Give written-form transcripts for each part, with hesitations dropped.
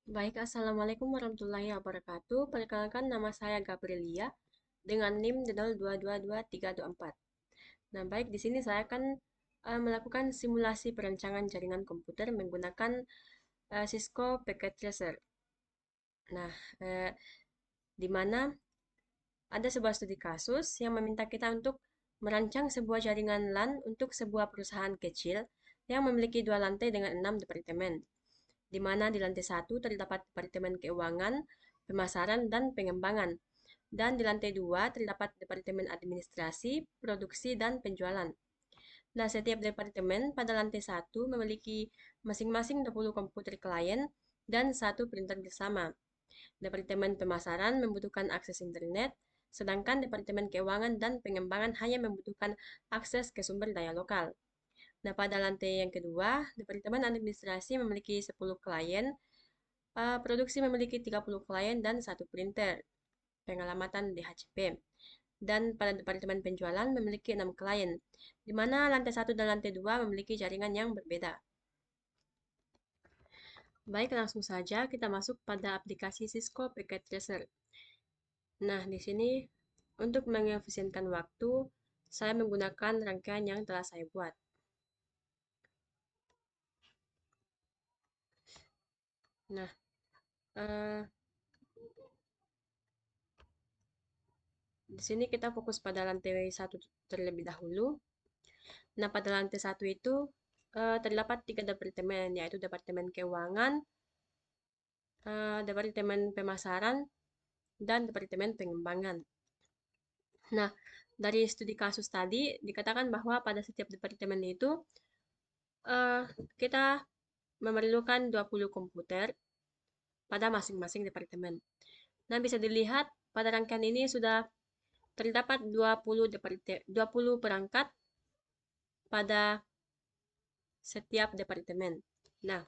Baik, Assalamualaikum warahmatullahi wabarakatuh. Perkenalkan nama saya Gabrielia dengan NIM 0222324. Nah, baik di sini saya akan melakukan simulasi perancangan jaringan komputer menggunakan Cisco Packet Tracer. Nah, eh, di mana ada sebuah studi kasus yang meminta kita untuk merancang sebuah jaringan LAN untuk sebuah perusahaan kecil yang memiliki 2 lantai dengan 6 departemen, di mana di lantai 1 terdapat Departemen Keuangan, Pemasaran, dan Pengembangan. Dan di lantai 2 terdapat Departemen Administrasi, Produksi, dan Penjualan. Nah, setiap departemen pada lantai 1 memiliki masing-masing 20 komputer klien dan 1 printer bersama. Departemen Pemasaran membutuhkan akses internet, sedangkan Departemen Keuangan dan Pengembangan hanya membutuhkan akses ke sumber daya lokal. Nah, pada lantai yang kedua, Departemen Administrasi memiliki 10 klien, produksi memiliki 30 klien dan 1 printer, pengalamatan DHCP. Dan pada Departemen Penjualan memiliki 6 klien, di mana lantai 1 dan lantai 2 memiliki jaringan yang berbeda. Baik, langsung saja kita masuk pada aplikasi Cisco Packet Tracer. Nah, di sini untuk mengefisienkan waktu, saya menggunakan rangkaian yang telah saya buat. Nah, eh, di sini kita fokus pada lantai 1 terlebih dahulu. Nah, pada lantai 1 itu terdapat 3 departemen, yaitu Departemen Keuangan, Departemen Pemasaran, dan Departemen Pengembangan. Nah, dari studi kasus tadi dikatakan bahwa pada setiap departemen itu eh, kita memerlukan 20 komputer pada masing-masing departemen. Nah, bisa dilihat pada rangkaian ini sudah terdapat 20 perangkat pada setiap departemen. Nah,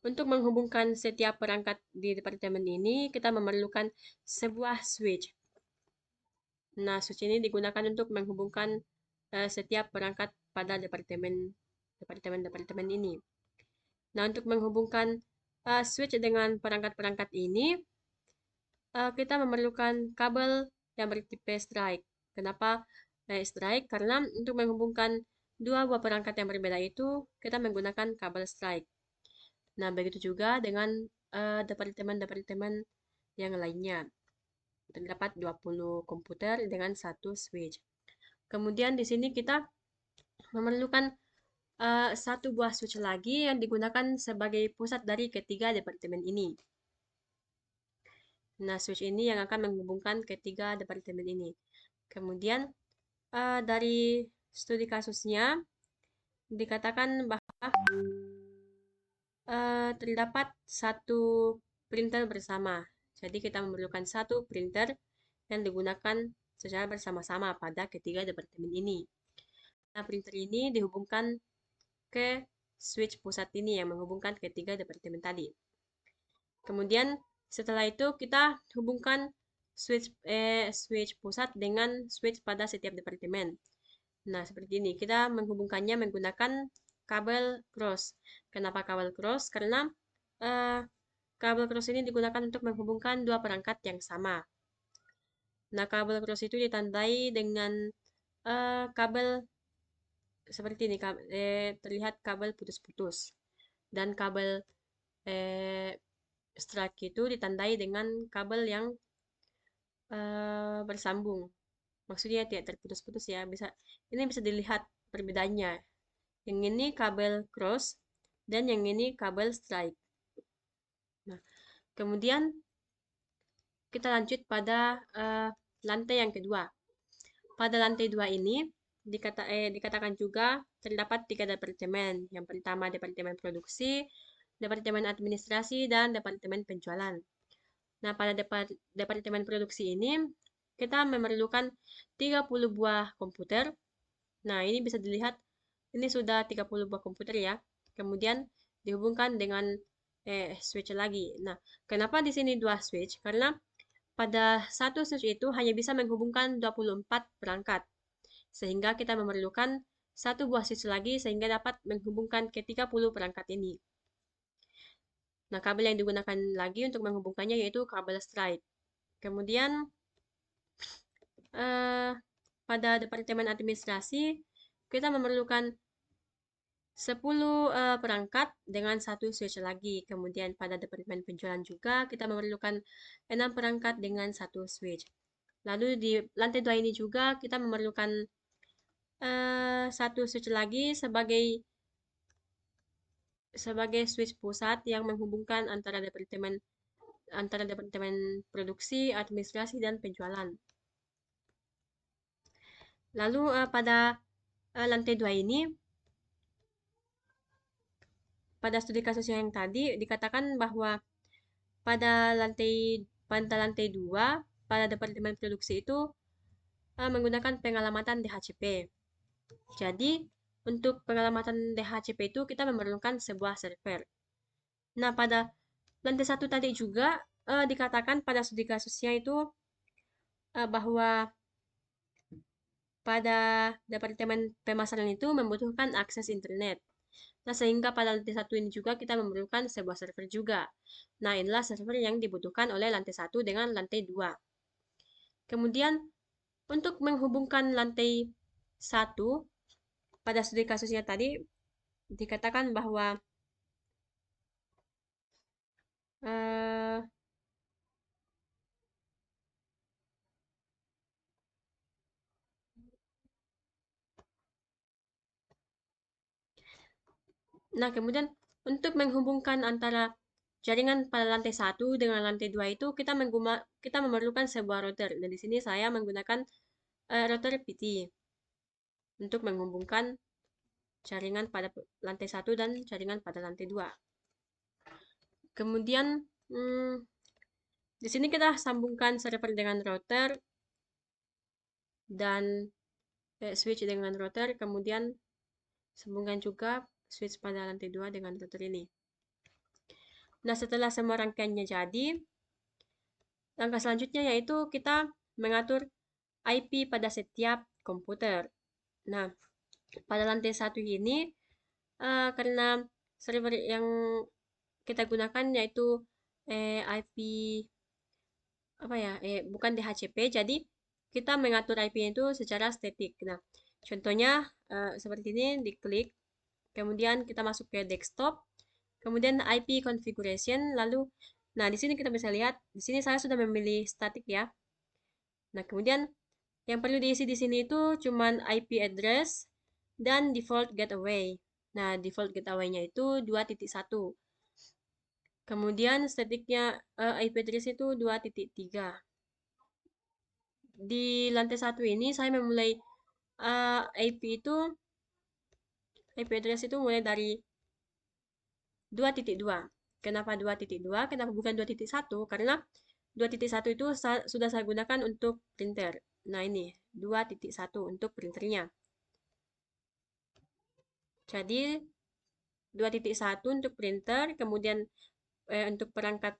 untuk menghubungkan setiap perangkat di departemen ini, kita memerlukan sebuah switch. Nah, switch ini digunakan untuk menghubungkan setiap perangkat pada departemen ini. Nah, untuk menghubungkan switch dengan perangkat-perangkat ini, kita memerlukan kabel yang bertipe strike. Kenapa strike? Karena untuk menghubungkan dua buah perangkat yang berbeda itu, kita menggunakan kabel strike. Nah, begitu juga dengan departemen-departemen yang lainnya. Terdapat 20 komputer dengan 1 switch. Kemudian di sini kita memerlukan 1 buah switch lagi yang digunakan sebagai pusat dari ketiga departemen ini. Nah, switch ini yang akan menghubungkan ketiga departemen ini. Kemudian dari studi kasusnya dikatakan bahwa terdapat 1 printer bersama. Jadi kita memerlukan 1 printer yang digunakan secara bersama-sama pada ketiga departemen ini. Nah, printer ini dihubungkan ke switch pusat ini yang menghubungkan ketiga departemen tadi. Kemudian setelah itu kita hubungkan switch pusat dengan switch pada setiap departemen. Nah, seperti ini. Kita menghubungkannya menggunakan kabel cross. Kenapa kabel cross? Karena eh, kabel cross ini digunakan untuk menghubungkan dua perangkat yang sama. Nah, kabel cross itu ditandai dengan kabel seperti ini. Terlihat kabel putus-putus. Dan kabel eh, strike itu ditandai dengan kabel yang bersambung. Maksudnya tidak terputus-putus ya. Ini bisa dilihat perbedaannya. Yang ini kabel cross dan yang ini kabel strike. Nah, kemudian kita lanjut pada lantai yang kedua. Pada lantai 2 ini dikatakan juga terdapat 3 departemen. Yang pertama Departemen Produksi, Departemen Administrasi, dan Departemen Penjualan. Nah, pada Departemen Produksi ini kita memerlukan 30 buah komputer. Nah, ini bisa dilihat ini sudah 30 buah komputer ya. Kemudian dihubungkan dengan switch lagi. Nah, kenapa di sini 2 switch? Karena pada 1 switch itu hanya bisa menghubungkan 24 perangkat. Sehingga kita memerlukan 1 buah switch lagi sehingga dapat menghubungkan ke 30 perangkat ini. Nah, kabel yang digunakan lagi untuk menghubungkannya yaitu kabel straight. Kemudian eh, pada departemen administrasi kita memerlukan 10 perangkat dengan satu switch lagi. Kemudian pada departemen penjualan juga kita memerlukan 6 perangkat dengan satu switch. Lalu di lantai 2 ini juga kita memerlukan satu switch lagi sebagai switch pusat yang menghubungkan antara departemen produksi, administrasi, dan penjualan. Lalu pada lantai 2 ini, pada studi kasus yang tadi dikatakan bahwa pada lantai 2 pada departemen produksi itu menggunakan pengalamatan DHCP. Jadi untuk pengalamatan DHCP itu kita memerlukan sebuah server. Nah, pada lantai 1 tadi juga dikatakan pada studi kasusnya itu bahwa pada departemen pemasaran itu membutuhkan akses internet. Nah, sehingga pada lantai 1 ini juga kita memerlukan sebuah server juga. Nah, inilah server yang dibutuhkan oleh lantai 1 dengan lantai 2. Kemudian, untuk menghubungkan lantai 1, pada studi kasusnya tadi dikatakan bahwa eh, nah, kemudian untuk menghubungkan antara jaringan pada lantai 1 dengan lantai 2 itu kita memerlukan sebuah router. Dan di sini saya menggunakan router PT untuk menghubungkan jaringan pada lantai 1 dan jaringan pada lantai 2. Kemudian di sini kita sambungkan server dengan router dan switch dengan router, kemudian sambungkan juga switch pada lantai 2 dengan router ini. Nah, setelah semua rangkaiannya jadi, langkah selanjutnya yaitu kita mengatur IP pada setiap komputer. Nah, pada lantai 1 ini karena server yang kita gunakan yaitu IP apa ya? Bukan DHCP, jadi kita mengatur IP itu secara statik. Nah, contohnya seperti ini, diklik, kemudian kita masuk ke desktop, kemudian IP configuration, lalu nah di sini kita bisa lihat, di sini saya sudah memilih statik ya. Nah, kemudian yang perlu diisi di sini itu cuman IP address dan default gateway. Nah, default gateway-nya itu 2.1. Kemudian statiknya IP address itu 2.3. Di lantai 1 ini saya memulai IP address itu mulai dari 2.2. Kenapa 2.2? Kenapa bukan 2.1? Karena 2.1 itu sudah saya gunakan untuk printer. Nah, ini 2.1 untuk printernya. Jadi 2.1 untuk printer, kemudian untuk perangkat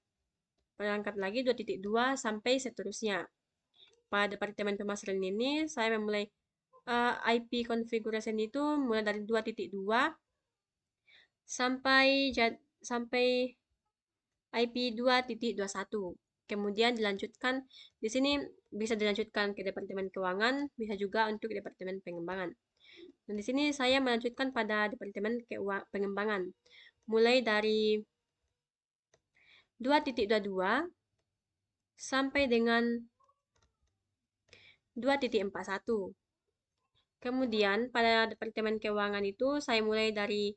lagi 2.2 sampai seterusnya. Pada departemen pemasaran ini saya memulai IP configuration itu mulai dari 2.2 sampai IP 2.21. Kemudian dilanjutkan di sini bisa dilanjutkan ke departemen keuangan, bisa juga untuk departemen pengembangan. Dan di sini saya melanjutkan pada departemen pengembangan. Mulai dari 2.22 sampai dengan 2.41. Kemudian pada departemen keuangan itu saya mulai dari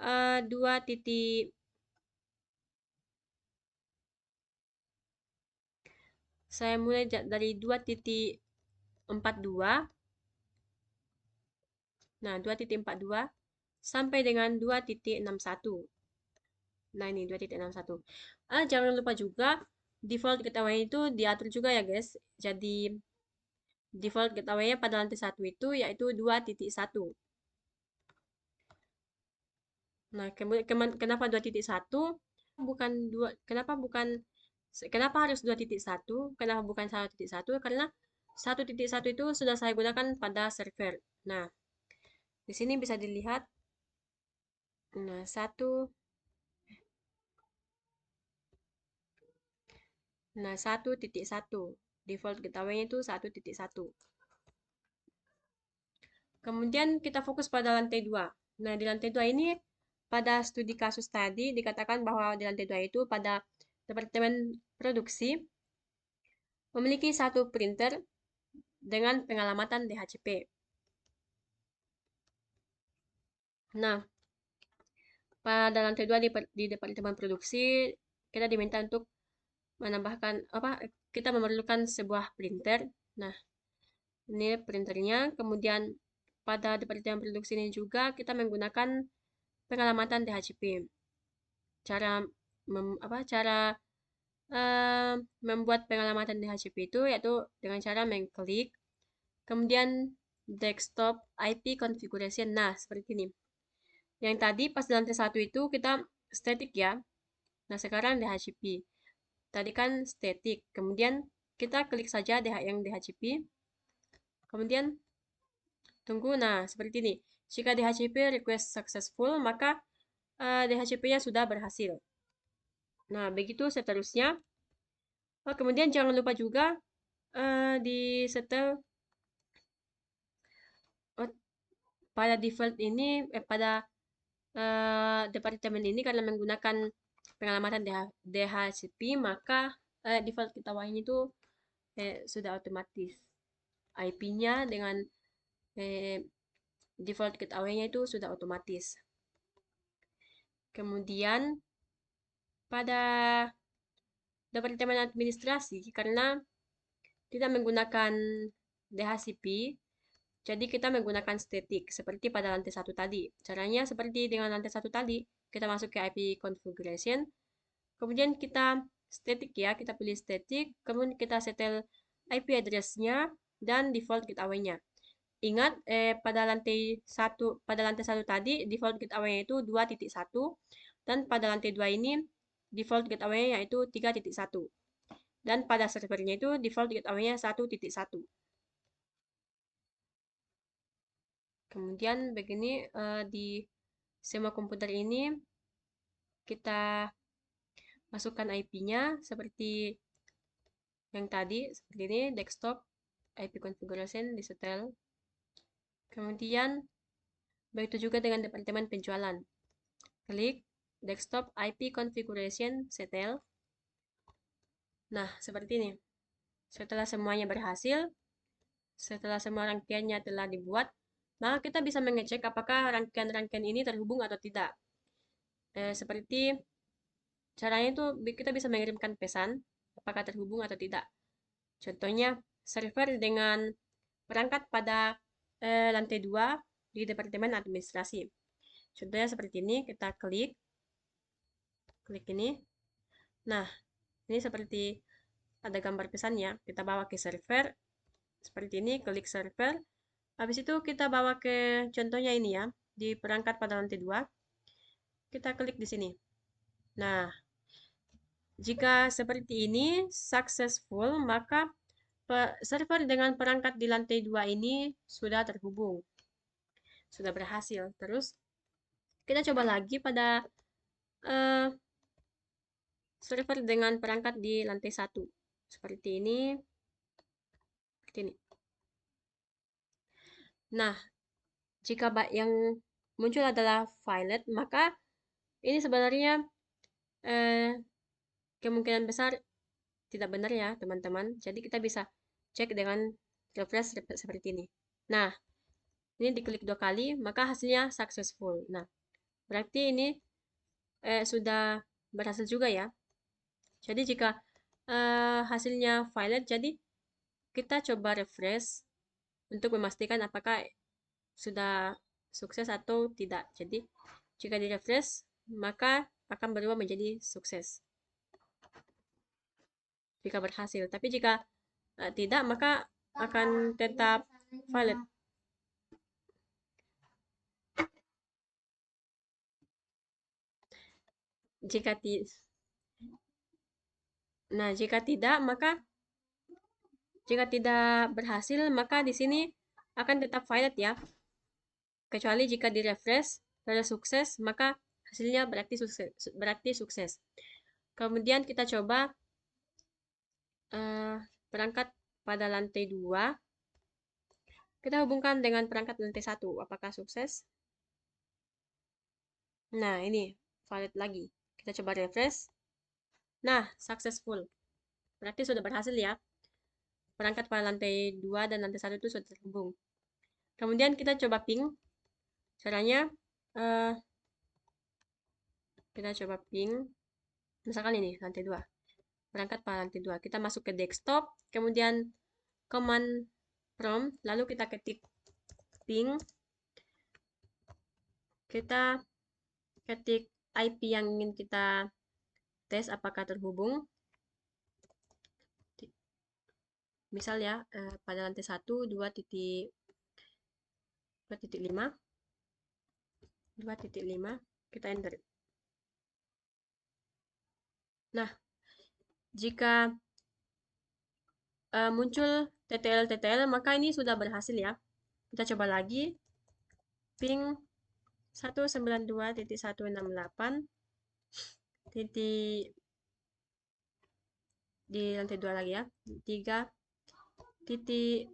2 titik saya mulai dari 2.42. Nah, 2.42 sampai dengan 2.61. Nah, ini 2.61. Jangan lupa juga default gateway itu diatur juga ya, guys. Jadi default gateway-nya pada lantai 1 itu yaitu 2.1. Nah, kenapa 2.1? Bukan kenapa harus 2.1? Kenapa bukan 1.1? Karena 1.1 itu sudah saya gunakan pada server. Nah, di sini bisa dilihat. Nah, Nah, 1.1. Default gateway-nya itu 1.1. Kemudian kita fokus pada lantai 2. Nah, di lantai 2 ini pada studi kasus tadi dikatakan bahwa di lantai 2 itu pada departemen produksi memiliki satu printer dengan pengalamatan DHCP. Nah, pada lantai 2 di departemen produksi kita diminta untuk menambahkan kita memerlukan sebuah printer. Nah, ini printernya. Kemudian pada departemen produksi ini juga kita menggunakan pengalamatan DHCP. Cara membuat pengalamatan DHCP itu yaitu dengan cara mengklik, kemudian desktop IP configuration. Nah, seperti ini. Yang tadi pas di lantai 1 itu kita static ya. Nah, sekarang DHCP. Tadi kan static. Kemudian kita klik saja yang DHCP. Kemudian tunggu. Nah, seperti ini. Jika DHCP request successful, maka DHCP-nya sudah berhasil. Nah, begitu seterusnya. Kemudian jangan lupa juga di setel pada default ini pada departemen ini karena menggunakan pengalamatan DHCP, maka default gateway itu sudah otomatis. IP-nya dengan default gateway-nya itu sudah otomatis. Kemudian pada departemen administrasi karena tidak menggunakan DHCP, jadi kita menggunakan static seperti pada lantai 1 tadi. Caranya seperti dengan lantai 1 tadi, kita masuk ke IP configuration, kemudian kita static ya, kita pilih static, kemudian kita setel IP address-nya dan default gateway-nya. Ingat pada lantai 1 tadi default gateway-nya itu 2.1 dan pada lantai 2 ini default gateway-nya yaitu 3.1. Dan pada servernya itu default gateway-nya 1.1. Kemudian begini di semua komputer ini kita masukkan IP-nya seperti yang tadi, seperti ini, desktop, IP configuration, disetel. Kemudian begitu juga dengan departemen penjualan. Klik desktop IP configuration, setel. Nah, seperti ini. Setelah semuanya berhasil, setelah semua rangkaiannya telah dibuat, maka kita bisa mengecek apakah rangkaian-rangkaian ini terhubung atau tidak. Seperti caranya itu kita bisa mengirimkan pesan apakah terhubung atau tidak. Contohnya server dengan perangkat pada lantai 2 di departemen administrasi. Contohnya seperti ini, kita klik ini. Nah, ini seperti ada gambar pesannya. Kita bawa ke server seperti ini, klik server. Habis itu kita bawa ke contohnya ini ya, di perangkat pada lantai 2. Kita klik di sini. Nah, jika seperti ini successful, maka server dengan perangkat di lantai 2 ini sudah terhubung. Sudah berhasil. Terus kita coba lagi pada server dengan perangkat di lantai 1. Seperti ini. Seperti ini. Nah, jika yang muncul adalah filet, maka ini sebenarnya kemungkinan besar tidak benar ya, teman-teman. Jadi kita bisa cek dengan refresh seperti ini. Nah, ini diklik 2 kali, maka hasilnya successful. Nah, berarti ini sudah berhasil juga ya. Jadi jika hasilnya violet, jadi kita coba refresh untuk memastikan apakah sudah sukses atau tidak. Jadi jika di refresh, maka akan berubah menjadi sukses jika berhasil. Tapi jika tidak, maka akan tetap violet. Jika tidak, maka jika tidak berhasil, maka di sini akan tetap violet ya. Kecuali jika di refresh sudah sukses, maka hasilnya berarti sukses. Kemudian kita coba perangkat pada lantai 2. Kita hubungkan dengan perangkat lantai 1. Apakah sukses? Nah, ini valid lagi. Kita coba refresh. Nah, successful. Berarti sudah berhasil ya. Perangkat pada lantai 2 dan lantai 1 itu sudah terhubung. Kemudian kita coba ping. Caranya, eh, kita coba ping. Misalkan ini, lantai 2. Perangkat pada lantai 2. Kita masuk ke desktop. Kemudian command prompt. Lalu kita ketik ping. Kita ketik IP yang ingin kita tes apakah terhubung. Misal ya, pada lantai 1, 2.5, kita enter. Nah, jika muncul TTL, maka ini sudah berhasil ya. Kita coba lagi, ping 192.168 titik di lantai 2 lagi ya, 3.21.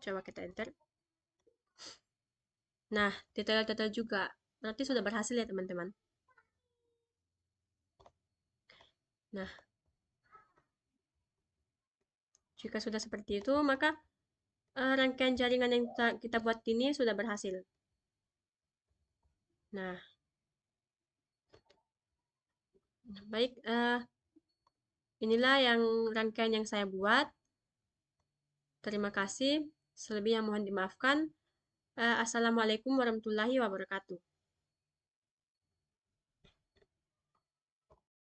Coba kita enter. Nah, TTL juga. Berarti sudah berhasil ya teman-teman. Nah, jika sudah seperti itu, maka rangkaian jaringan yang kita buat ini sudah berhasil. Nah, baik, inilah yang rangkaian yang saya buat. Terima kasih. Selebihnya mohon dimaafkan. Assalamualaikum warahmatullahi wabarakatuh.